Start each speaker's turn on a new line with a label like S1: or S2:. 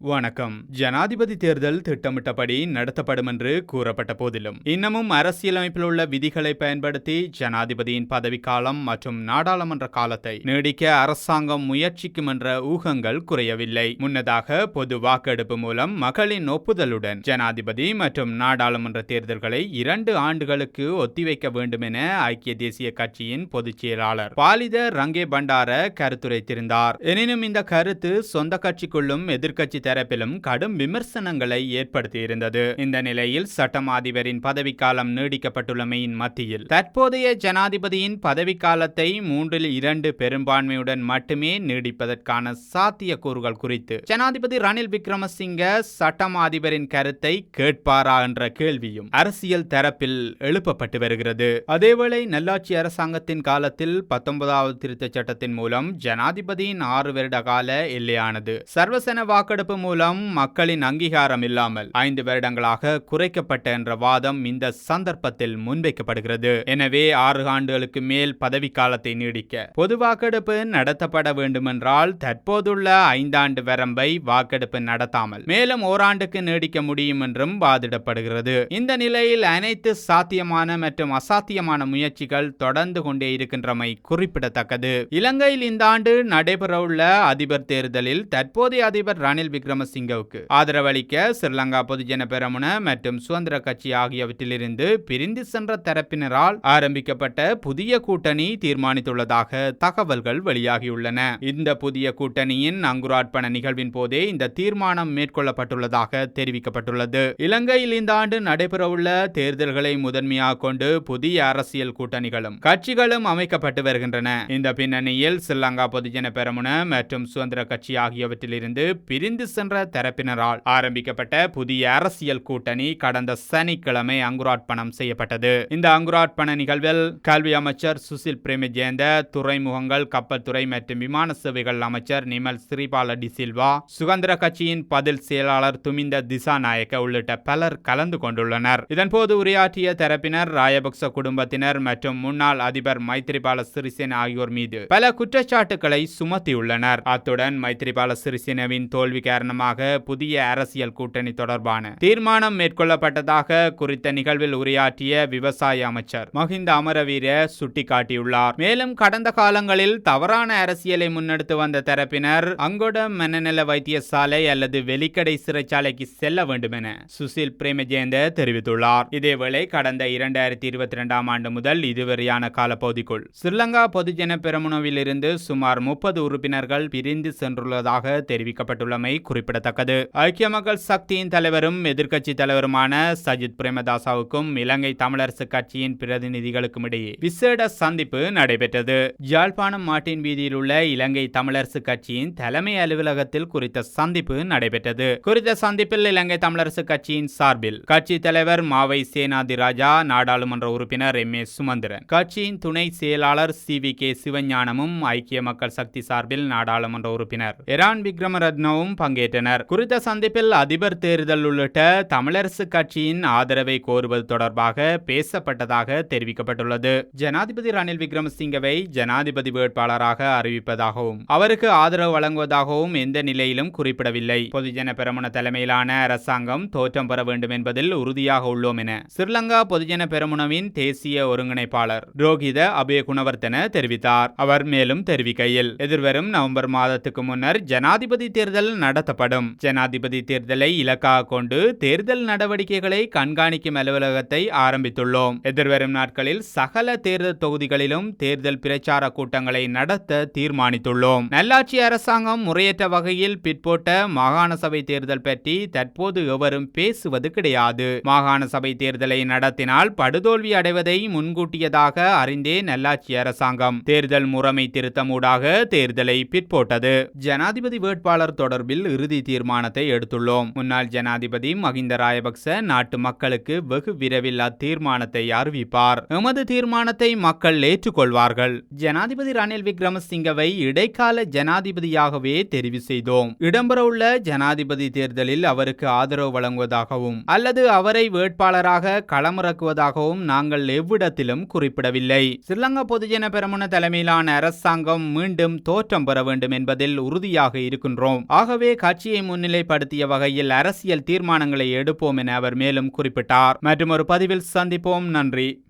S1: வணக்கம். ஜனாதிபதி தேர்தல் திட்டமிட்டபடி நடத்தப்படும் என்று கூறப்பட்ட போதிலும் இன்னமும் அரசியலமைப்பில் உள்ள விதிகளை பயன்படுத்தி ஜனாதிபதியின் பதவிக்காலம் மற்றும் நாடாளுமன்ற காலத்தை நீடிக்க அரசாங்கம் முயற்சிக்கும் என்ற ஊகங்கள் குறையவில்லை. முன்னதாக பொது வாக்கெடுப்பு மூலம் மக்களின் ஒப்புதலுடன் ஜனாதிபதி மற்றும் நாடாளுமன்ற தேர்தல்களை 2 ஆண்டுகளுக்கு ஒத்திவைக்க வேண்டும் என ஐக்கிய தேசிய கட்சியின் பொதுச் செயலாளர் பாலித ரங்கே பண்டார கருத்துரைத்திருந்தார். எனினும் இந்த கருத்து சொந்த கட்சிக்குள்ளும் எதிர்க்கட்சி தரப்பிலும் கடும் விமர்சனங்களை ஏற்படுத்தியிருந்தது. இந்த நிலையில் சட்டமா அதிபரின் பதவிக்காலம் நீடிக்கப்பட்டுள்ளமையின் மத்தியில் தற்போதைய ஜனாதிபதியின் பதவிக்காலத்தை 3/2 பெரும்பான்மையுடன் மட்டுமே நீடிப்பதற்கான சாத்தியக்கூறுகள் குறித்து ஜனாதிபதி ரணில் விக்ரமசிங்க சட்டமா அதிபரின் கருத்தை கேட்பாரா என்ற கேள்வியும் அரசியல் தரப்பில் எழுப்பப்பட்டு வருகிறது. அதேவேளை நல்லாட்சி அரசாங்கத்தின் காலத்தில் 19வது திருத்தச் சட்டத்தின் மூலம் ஜனாதிபதியின் 6 வருட கால எல்லையானது சர்வசன வாக்கெடுப்பு மூலம் மக்களின் அங்கீகாரம் இல்லாமல் 5 வருடங்களாக குறைக்கப்பட்ட என்ற வாதம் இந்த சந்தர்ப்பத்தில் முன்வைக்கப்படுகிறது. எனவே 6 ஆண்டுகளுக்கு மேல் பதவிக்காலத்தை நீடிக்க பொது வாக்கெடுப்பு நடத்தப்பட வேண்டுமென்றால் தற்போதுள்ள 5 ஆண்டு வரம்பை வாக்கெடுப்பு நடத்தாமல் மேலும் ஓராண்டுக்கு நீடிக்க முடியும் என்றும் வாதிடப்படுகிறது. இந்த நிலையில் அனைத்து சாத்தியமான மற்றும் அசாத்தியமான முயற்சிகள் தொடர்ந்து கொண்டே இருக்கின்றமை குறிப்பிடத்தக்கது. இலங்கையில் இந்த ஆண்டு நடைபெறவுள்ள அதிபர் தேர்தலில் தற்போதைய அதிபர் ரணில் விக்ரமசிங்கவுக்கு ஆதரவளிக்க ஸ்ரீலங்கா பொதுஜன பெரமுன மற்றும் சுதந்திர கட்சி ஆகியவற்றிலிருந்து பிரிந்து சென்ற தரப்பினரால் ஆரம்பிக்கப்பட்ட புதிய கூட்டணி தீர்மானித்துள்ளதாக தகவல்கள் வெளியாகியுள்ளன. இந்த புதிய கூட்டணியின் அங்குரார்ப்பண நிகழ்வின் போதே இந்த தீர்மானம் மேற்கொள்ளப்பட்டுள்ளதாக தெரிவிக்கப்பட்டுள்ளது. இலங்கையில் இந்த ஆண்டு நடைபெறவுள்ள தேர்தல்களை முதன்மையாக கொண்டு புதிய அரசியல் கூட்டணிகளும் கட்சிகளும் அமைக்கப்பட்டு வருகின்றன. இந்த பின்னணியில் ஸ்ரீலங்கா பொதுஜன பெரமுன மற்றும் சுதந்திர கட்சி ஆகியவற்றிலிருந்து பிரிந்து சென்ற தரப்பினரால் ஆரம்பிக்கப்பட்ட புதிய அரசியல் கூட்டணி கடந்த சனிக்கிழமை அங்குரார்ப்பணம் செய்யப்பட்டது. இந்த அங்குரார்ப்பண நிகழ்வில் கல்வி அமைச்சர் சுசில் பிரேமஜயந்த, துறைமுகங்கள், கப்பல் துறை மற்றும் விமான சேவைகள் அமைச்சர் நிமல் ஸ்ரீபால டி சில்வா, சுதந்திர கட்சியின் பதில் செயலாளர் துமிந்த திசாநாயக்க உள்ளிட்ட பலர் கலந்து கொண்டுள்ளனர். இதன்போது உரையாற்றிய தரப்பினர் ராயபக்ச குடும்பத்தினர் மற்றும் முன்னாள் அதிபர் மைத்ரிபால சிறிசேன ஆகியோர் மீது பல குற்றச்சாட்டுகளை சுமத்தியுள்ளனர். அத்துடன் மைத்ரிபால சிறிசேனவின் தோல்வி காரணமாக புதிய அரசியல் கூட்டணி தொடர்பான தீர்மானம் மேற்கொள்ளப்பட்டதாக குறித்த நிகழ்வில் உரையாற்றிய விவசாய அமைச்சர் மஹிந்த அமரவீர சுட்டிக்காட்டியுள்ளார். மேலும் கடந்த காலங்களில் தவறான அரசியலை முன்னெடுத்து வந்த தரப்பினர் அங்கொட மனநல வைத்தியசாலை அல்லது வெலிக்கடை சிறைச்சாலைக்கு செல்ல வேண்டும் என சுசில் பிரேமஜயந்த தெரிவித்துள்ளார். இதேவேளை கடந்த 2022ஆம் ஆண்டு முதல் இதுவரையான காலப்பகுதிக்குள் ஸ்ரீலங்கா பொதுஜன பெரமுனவில் இருந்து சுமார் 30 உறுப்பினர்கள் பிரிந்து சென்றுள்ளதாக தெரிவிக்கப்பட்டுள்ளமை குறிப்பிடத்தக்கது. ஐக்கிய மக்கள் சக்தியின் தலைவரும் எதிர்க்கட்சி தலைவருமான சஜித் பிரேமதாசவுக்கும் இலங்கை தமிழரசு கட்சியின் பிரதிநிதிகளுக்கும் இடையே விசேட சந்திப்பு நடைபெற்றது. யாழ்ப்பாணம் மாட்டின் வீதியில் உள்ள இலங்கை தமிழரசு கட்சியின் தலைமை அலுவலகத்தில் குறித்த சந்திப்பு நடைபெற்றது. குறித்த சந்திப்பில் இலங்கை தமிழரசு கட்சியின் சார்பில் கட்சி தலைவர் மாவை சேனாதி ராஜா, நாடாளுமன்ற உறுப்பினர் எம்.ஏ. சுமந்திரன், கட்சியின் துணை செயலாளர் சி.வி.கே. சிவஞானமும், ஐக்கிய மக்கள் சக்தி சார்பில் நாடாளுமன்ற உறுப்பினர் எரான் விக்ரமரத்னவும் பங்கேற்றனர். குறித்த சந்திப்பில் அதிபர் தேர்தல் உள்ளிட்ட தமிழரசு கட்சியின் ஆதரவை கோருவது தொடர்பாக பேசப்பட்டதாக தெரிவிக்கப்பட்டுள்ளது. ஜனாதிபதி ரணில் விக்ரமசிங்கவை ஜனாதிபதி வேட்பாளராக அறிவிப்பதாகவும் அவருக்கு ஆதரவு வழங்குவதாகவும் எந்த நிலையிலும் குறிப்பிடவில்லை. பொதுஜன பெரமுன தலைமையிலான அரசாங்கம் தோற்றம் பெற வேண்டும் என்பதில் உறுதியாக உள்ளோம் என ஸ்ரீலங்கா பொதுஜன பெரமுனவின் தேசிய ஒருங்கிணைப்பாளர் ரோஹித அபயகுணவர்த்தன தெரிவித்தார். அவர் மேலும் தெரிவிக்கையில், எதிர்வரும் நவம்பர் மாதத்துக்கு முன்னர் ஜனாதிபதி தேர்தல் நடத்தப்படும். ஜனாதிபதி தேர்தலை இலக்காக கொண்டு தேர்தல் நடவடிக்கைகளை கண்காணிக்கும் அலுவலகத்தை ஆரம்பித்துள்ளோம். எதிர்வரும் நாட்களில் சகல தேர்தல் தொகுதிகளிலும் தேர்தல் பிரச்சார கூட்டங்களை நடத்த தீர்மானித்துள்ளோம். நல்லாட்சி அரசாங்கம் முறையற்ற வகையில் பிற்போட்ட மாகாண சபை தேர்தல் பற்றி தற்போது எவரும் பேசுவது கிடையாது. மாகாண சபை தேர்தலை நடத்தினால் படுதோல்வி அடைவதை முன்கூட்டியதாக அறிந்தே நல்லாட்சி அரசாங்கம் தேர்தல் முறைமை திருத்தமூடாக தேர்தலை பிற்போட்டது. ஜனாதிபதி வேட்பாளர் தொடர்பில் இறுதி தீர்மானத்தை எடுத்துள்ளோம். முன்னாள் ஜனாதிபதி மஹிந்த ராயபக்ச நாட்டு மக்களுக்கு வெகு விரைவில் அத்தீர்மானத்தை அறிவிப்பார். எமது தீர்மானத்தை மக்கள் ஏற்றுக்கொள்வார்கள். ஜனாதிபதி ரணில் விக்ரமசிங்கவை இடைக்கால ஜனாதிபதியாகவே தெரிவு செய்தோம். இடம்பெறவுள்ள ஜனாதிபதி தேர்தலில் அவருக்கு ஆதரவு வழங்குவதாகவும் அல்லது அவரை வேட்பாளராக களமிறக்குவதாகவும் நாங்கள் எவ்விடத்திலும் குறிப்பிடவில்லை. ஸ்ரீலங்கா பொதுஜன பெரமுன தலைமையிலான அரசாங்கம் மீண்டும் தோற்றம் பெற வேண்டும் என்பதில் உறுதியாக இருக்கின்றோம். ஆகவே கட்சியை முன்னிலைப்படுத்திய வகையில் அரசியல் தீர்மானங்களை எடுப்போம் என அவர் மேலும் குறிப்பிட்டார். மற்றும் ஒரு பதிவில் சந்திப்போம். நன்றி.